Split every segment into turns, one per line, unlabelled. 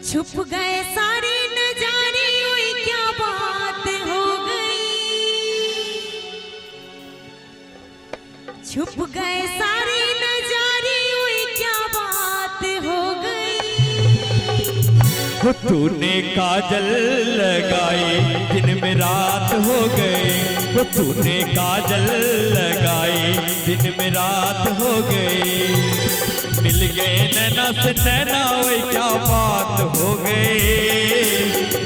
छुप गए सारे नजारे, ओए क्या बात हो गई। छुप गए सारे नजारे, ओए क्या बात हो गई।
तूने काजल लगाई दिन में रात हो गई। तूने काजल लगाई दिन में रात हो गई। मिल गए नैना से नैना, ओए क्या बात हो गई।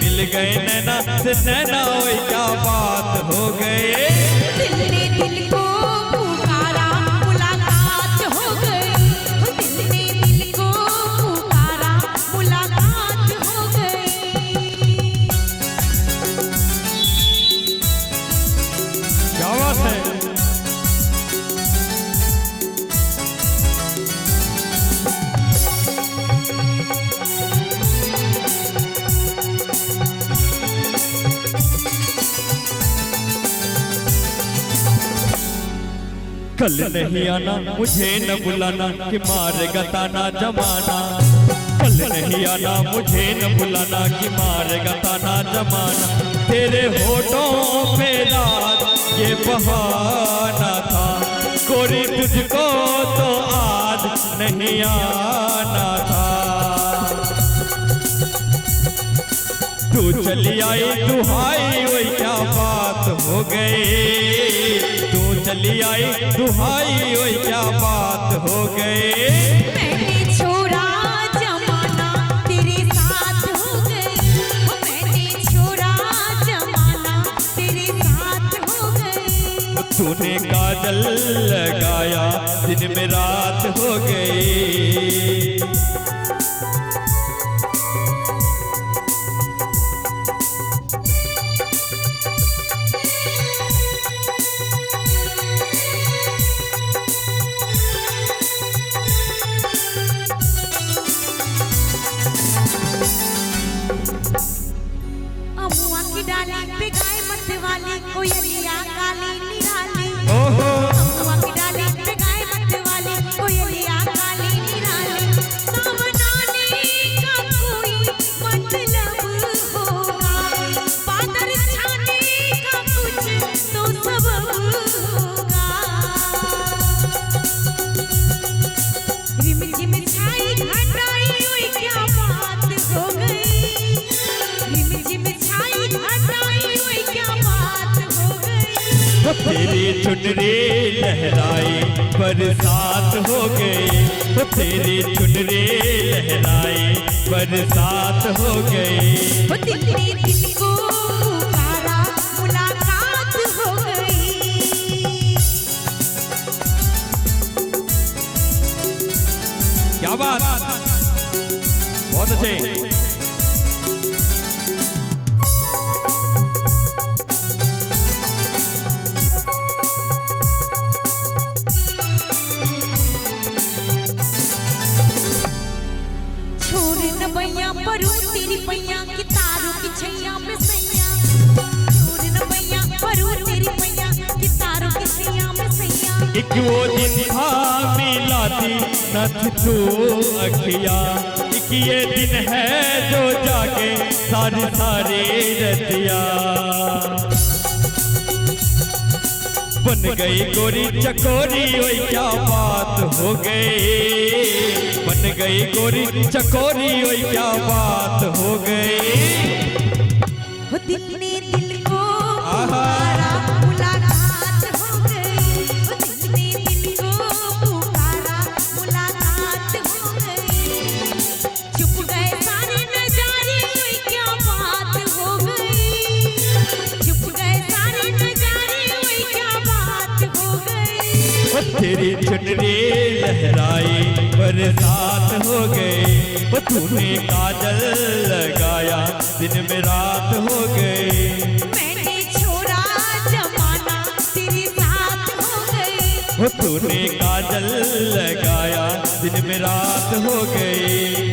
मिल गए नैना से नैना, ओए क्या बात हो गई।
दिल ने दिल को पुकारा, मुलाकात हो गई। दिल ने दिल को पुकारा, मुलाकात हो गई।
क्या बात है। कल नहीं आना मुझे न बुलाना कि मारेगा ताना जमाना। कल नहीं आना मुझे न बुलाना कि मारेगा ताना जमाना। तेरे होठों पे रात ये बहाना था, गोरी तुझको तो आज नहीं आना था। तू चली आई दुहाई, वही क्या बात हो गई। तू चली आई दुहाई, वही क्या बात हो गई।
मैंने छोड़ा जमाना, तेरे साथ हो गई। मैंने छोड़ा जमाना, तेरे साथ हो गई।
तूने काजल लगाया दिन में रात हो गई।
अमुआ की डाली पे गाय मत वाली, कोयलिया काली निराली। अमुआ की डाली पे गाय मत वाली, कोयलिया काली निराली। सावनाने का कोई मतलब होगा, बादल छाने का कुछ तो सबब होगा। रिम झिम छाई घटाई, ओए क्या बात हो गई। रिम झिम छाई घटाई, ओए क्या बात हो गई।
तेरी चुनरी लहराई बरसात हो गई। तेरी चुनरी लहराई बरसात हो गई।
दिल ने दिल को पुकारा, मुलाकात हो गई।
क्या बात, बहुत अच्छे।
पैया परू तेरी पैया की तारों की छैया में सैया। छोड़ न पैया परू तेरी पैया की तारों की छैया में सैया।
एक वो दिन था मिलाती न थी तू अखिया। एक ये दिन है जो जाके सारी सारी रतिया। बन गई गोरी चकोरी, वही क्या बात हो गई। बन गई गोरी चकोरी, वही क्या बात हो गई।
दिल ने दिल को पुकारा, मुलाकात हो गई। दिल ने दिल को पुकारा, मुलाकात हो गई। छुप गए सारे नजारे, ओए क्या बात हो गई। छुप गए सारे नजारे, ओए क्या बात हो गई।
तेरी चुनरी लहराई बरसात हो गई। तूने काजल लगाया दिन में रात हो गई।
मैंने छोड़ा जमाना, तेरे साथ हो गई।
तूने काजल लगाया दिन में रात हो गई।